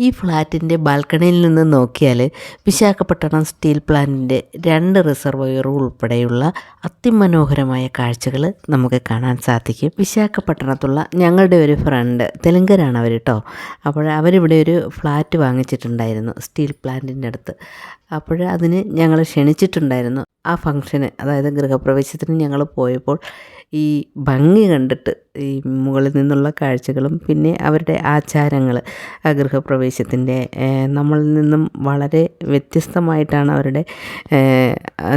ഈ ഫ്ലാറ്റിൻ്റെ ബാൽക്കണിയിൽ നിന്ന് നോക്കിയാൽ വിശാഖപട്ടണം സ്റ്റീൽ പ്ലാന്റിൻ്റെ 2 റിസർവോയറും ഉൾപ്പെടെയുള്ള അതിമനോഹരമായ കാഴ്ചകൾ നമുക്ക് കാണാൻ സാധിക്കും. വിശാഖപട്ടണത്തുള്ള ഞങ്ങളുടെ ഒരു ഫ്രണ്ട്, തെലുങ്കരാണ് അവർ കേട്ടോ. അപ്പോൾ അവരിവിടെ ഒരു ഫ്ലാറ്റ് വാങ്ങിച്ചിട്ടുണ്ടായിരുന്നു സ്റ്റീൽ പ്ലാന്റിൻ്റെ അടുത്ത്. അപ്പോൾ അതിന് ഞങ്ങൾ ക്ഷണിച്ചിട്ടുണ്ടായിരുന്നു. ആ ഫംഗ്ഷന്, അതായത് ഗൃഹപ്രവേശത്തിന് ഞങ്ങൾ പോയപ്പോൾ ഈ ഭംഗി കണ്ടിട്ട്, ഈ മുകളിൽ നിന്നുള്ള കാഴ്ചകളും പിന്നെ അവരുടെ ആചാരങ്ങൾ, ആ ഗൃഹപ്രവേശത്തിൻ്റെ നമ്മളിൽ നിന്നും വളരെ വ്യത്യസ്തമായിട്ടാണ് അവരുടെ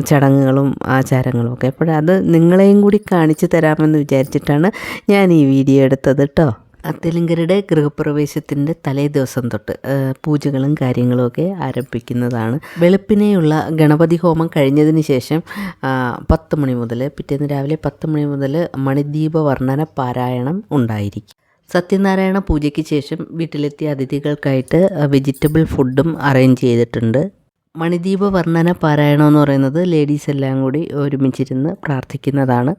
ചടങ്ങുകളും ആചാരങ്ങളും ഒക്കെ. അപ്പോഴത് നിങ്ങളെയും കൂടി കാണിച്ചു തരാമെന്ന് വിചാരിച്ചിട്ടാണ് ഞാൻ ഈ വീഡിയോ എടുത്തത് കേട്ടോ. തെലുങ്കരുടെ ഗൃഹപ്രവേശത്തിൻ്റെ തലേ ദിവസം തൊട്ട് പൂജകളും കാര്യങ്ങളുമൊക്കെ ആരംഭിക്കുന്നതാണ്. വെളുപ്പിനെയുള്ള ഗണപതി ഹോമം കഴിഞ്ഞതിന് ശേഷം 10 മണി മുതൽ പിറ്റേന്ന് രാവിലെ 10 മണി മുതൽ മണിദീപ വർണ്ണന പാരായണം ഉണ്ടായിരിക്കും. സത്യനാരായണ പൂജയ്ക്ക് ശേഷം വീട്ടിലെത്തിയ അതിഥികൾക്കായിട്ട് വെജിറ്റബിൾ ഫുഡും അറേഞ്ച് ചെയ്തിട്ടുണ്ട്. മണിദീപ വർണ്ണന പാരായണം എന്ന് പറയുന്നത് ലേഡീസ് എല്ലാം കൂടി ഒരുമിച്ചിരുന്ന് പ്രാർത്ഥിക്കുന്നതാണ്.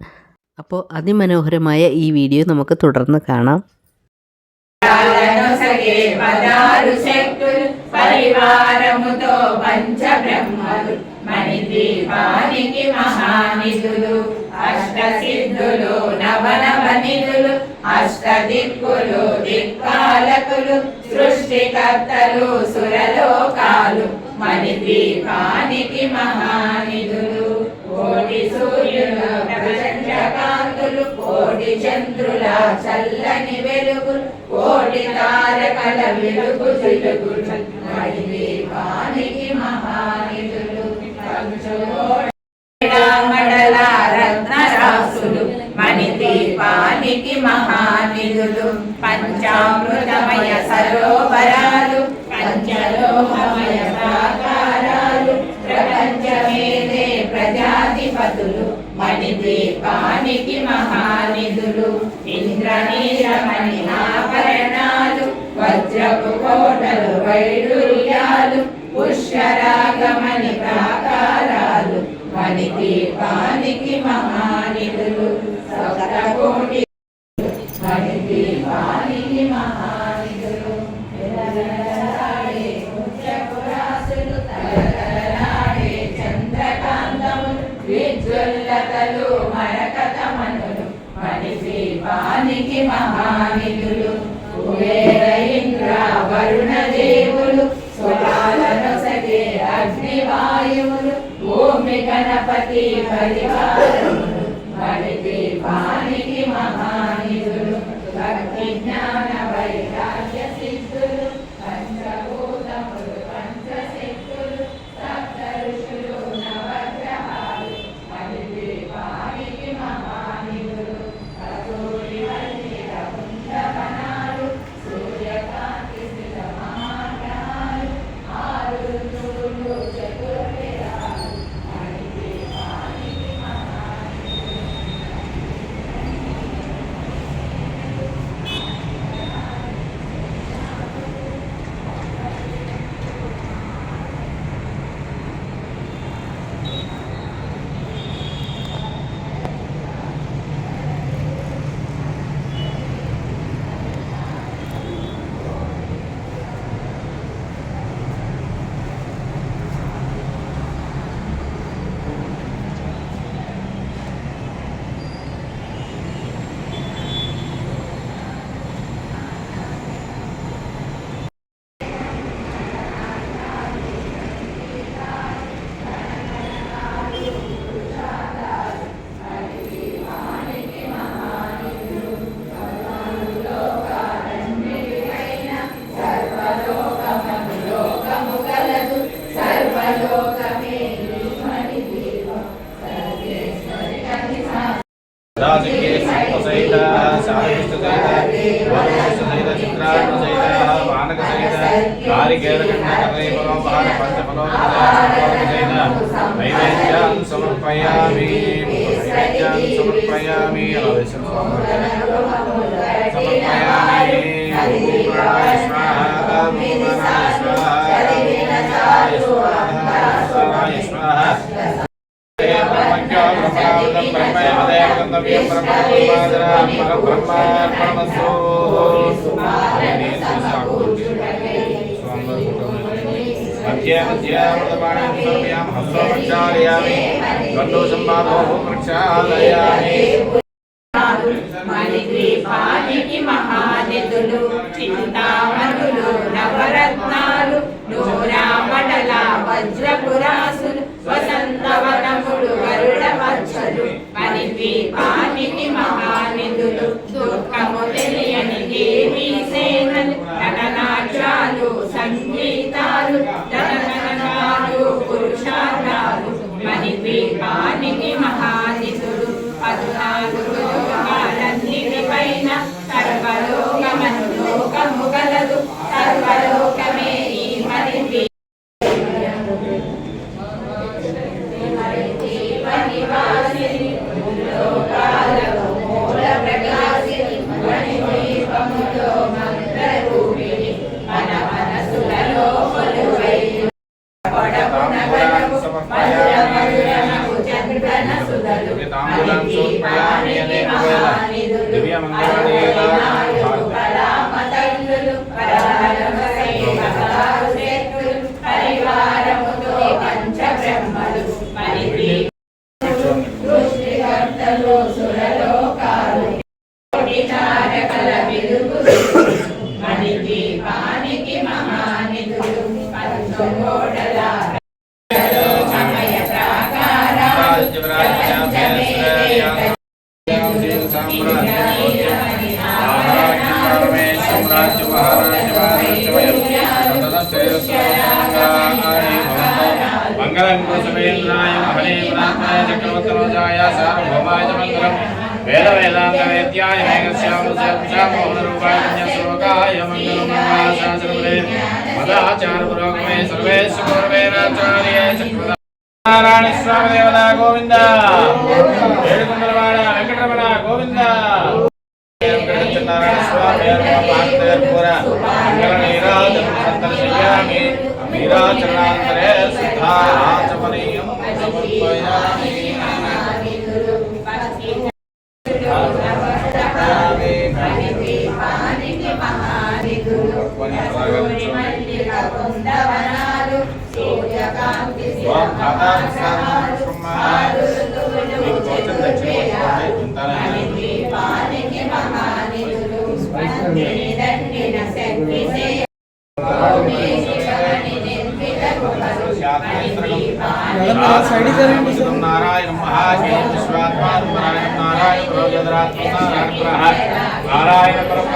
അപ്പോൾ അതിമനോഹരമായ ഈ വീഡിയോ നമുക്ക് തുടർന്ന് കാണാം. పరివారముతో పంచబ్రహ్మలు మణిదీపానికి మహానిధులు అష్టసిద్ధులు నవనవనిధులు అష్టదిక్కులు దిక్పాలకులు సృష్టికర్తలు సురలోకాలు మణిదీపానికి మహానిధులు. కోటి సూర్యులు ప్రచండ కాంతులు, కోటి చంద్రుల చల్లని వెలుగులు, కోటి తారకల వెలుగు చిలుగులు మణిదీపానికి మహానిధులు. మండల రత్నరాసులు మణిదీపానికి మహానిధులు. పంచామృతమయ సరోవరాలు, పంచలోహమయ ప్రాకారాలు, ప్రపంచమేదే ప్రజాధిపతులు మణిదీపానికి మహానిధులు. ఇంద్రనీలమణి ఆభరణాలు, వజ్రపు కోటలు వైడూర్యాలు, పుష్యరాగమణి ప్రాకారాలు మణిదీపానికి మహానిధులు. సప్తకోటి మణిదీపానికి మహానిధులు. ముత్యపురాసులు తలతలలాడే చంద్రకాంతములు, విద్యుల్లతలు మరకతమనులు మణిదీపానికి మహానిధులు. కుబేర ఇంద్ర వరుణ దేవులు, సురాలనొసగే అగ్నివాయువులు, భూమి గణపతి పరివారములు మణిదీపానికి మహానిధులు. భక్తి జ్ఞాన వైరాగ్య సిద్ధులు, పంచభూతములు పంచశక్తులు, సప్త ఋషులు నవగ్రహాలు మణిదీపానికి మహానిధులు. కస్తూరి మల్లిక కుందవనాలు, సూర్యకాంతి స్థిత మహాగ్రహాలు, 6 ఋతువులు చతుర్వేదాలు మణిదీపానికి మహానిధులు. मध्ये मध्ये अमृतपाणिं समर्पयामि हस्तं प्रक्षालयामि गन्धोषं पादौ प्रक्षालयामि మణిద్వీపానికి మహానిధులు చింతామణులు నవరత్నాలు నూరామడల వజ్రపురాసులు వసంతవనములు గరుడ మచ్చలు మణిద్వీపానికి మహానిధులు దుఃఖము తెలియని దేవీ సేనలు నటనాట్యాలు సంగీతాలు జనగణనాలు పురుషార్థాలు మణిద్వీపానికి మహానిధులు 14 లోకాలన్నిటిపైన సర్వలోకమను లోకము గలదు సర్వలోకమే ఈ మణిద్వీప నివాసిని లోకాలకు మూల ప్రకాశిని మణిద్వీపములో మంత్రరూపిణి మన మనసులలో కొలువై పొడవున గలవు మధుర మధురమగు చంద్రన సుధలు మణిద్వీపానికి మహానిధులు కళామతల్లులు పరారమసైనకారు శక్తులు పరివారముతో పంచబ్రహ్మలు మణిద్వీప సృష్టికర్తలు సురలోకాలు కోటి తారకల వెలుగు మణిద్వీపానికి మహానిధులు పంచగోడల సమయ ప్రాకారాలు मंगलम कुसुमेन्द्राय महनीवनाथाय चक्रवर्तनोजाय सार्वभौमाय च मंगलम वेद वेदांत वेद्याय मेघश्यामोहनरूपाय कन्याश्लोकाय मंगलम मंगलाशासनपदे मदाचार पुरोगमे सर्वेषु पूर्वेणाचार्ये नारायण स्वामी देवता गोविंद वेणुकुंडलवाड़ वेंकटरमण गोविंद नारायण स्वामी पार्थपूरा मंगल नीराजन संतर्शयामि नीराचरणान्तरे शुद्धाचमनीयं समर्पयामि మణిద్వీపానికి మహానిధులు కస్తూరి మల్లిక బృందవనాలు సూర్యకాంతి మణిద్వీపానికి మహానిధులు దండిన శక్తి नारायण महादेव विश्वात्मात्मनारायण नारायण नारायण परम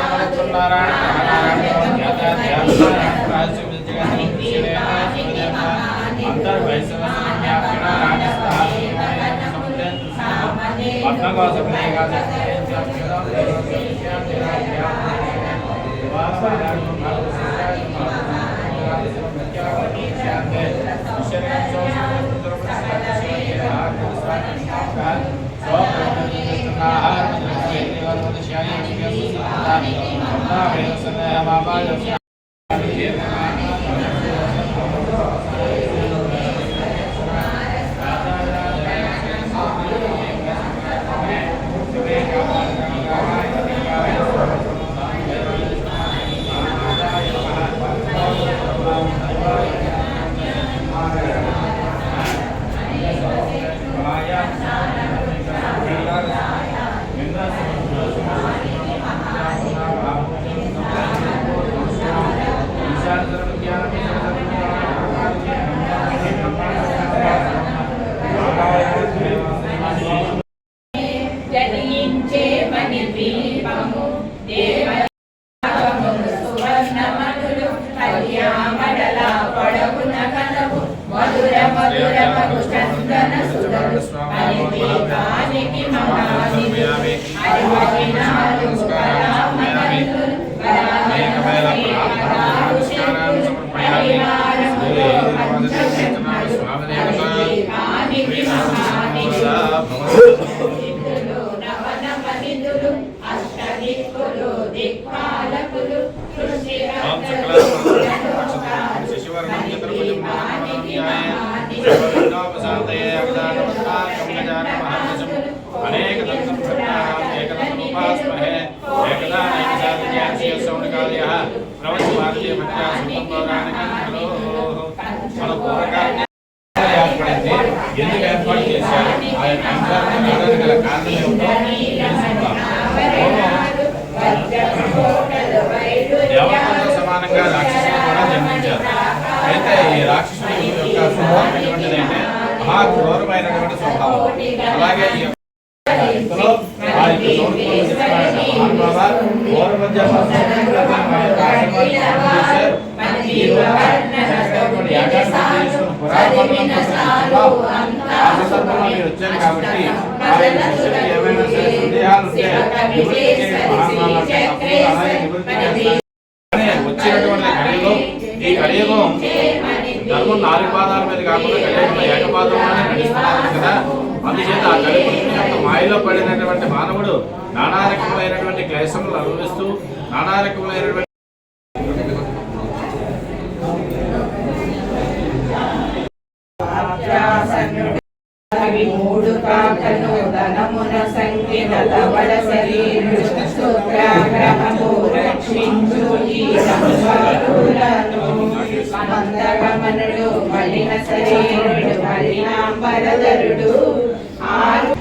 జనించే మణిద్వీపము దేవములు సువర్ణమణులు కళ్యామడల పొడవున కలవు మధుర మధురమగు చందన సుధలు మణిద్వీపానికి మహానిధులు హరివచనాలు కళామణులు మణిద్వీపానికి మహానిధులు నవనమనిధులు అష్టదిక్కులు దిక్పాలకులు అనేక మన పూర్వకాలం ఏర్పడింది, ఎందుకు ఏర్పాటు చేశారు, ఆ యొక్క అంశాలను రావడానికి గల కారణం ఏమిటో తెలుసుకుందాం. దేవతలతో సమానంగా రాక్షసులు కూడా జన్మించారు. అయితే ఈ రాక్షసుల యొక్క స్వభావం ఎటువంటిదంటే మహా క్రూరమైనటువంటి స్వభావం. అలాగే ఈ యొక్క ఆ యొక్క సౌందర్యం చెప్తున్నాడు మహానుభావ, వచ్చారు కాబట్టి ఏమైనా సరే సందేహాలు వచ్చినటువంటి కలియుగం, ఈ కలియుగం ధర్మం 4 పాదాల మీద కాకుండా కలియుగంలో ఏకపాదంలోనే నడుస్తున్నారు కదా. అందుచేత ఆ కలియుగం యొక్క మాయలో పడినటువంటి మానవుడు నానా రకములైనటువంటి క్లేశములు అనుభవిస్తూ నానా రకములైనటువంటి మూడు కాకను ధనమున సంఖ్యల లవడ శరీరుడు సూత్రాగ్రహము రక్షించు ఈ రంగారులను మందగమనుడు మలిన శరీరుడు మలినాంబరధరుడు 6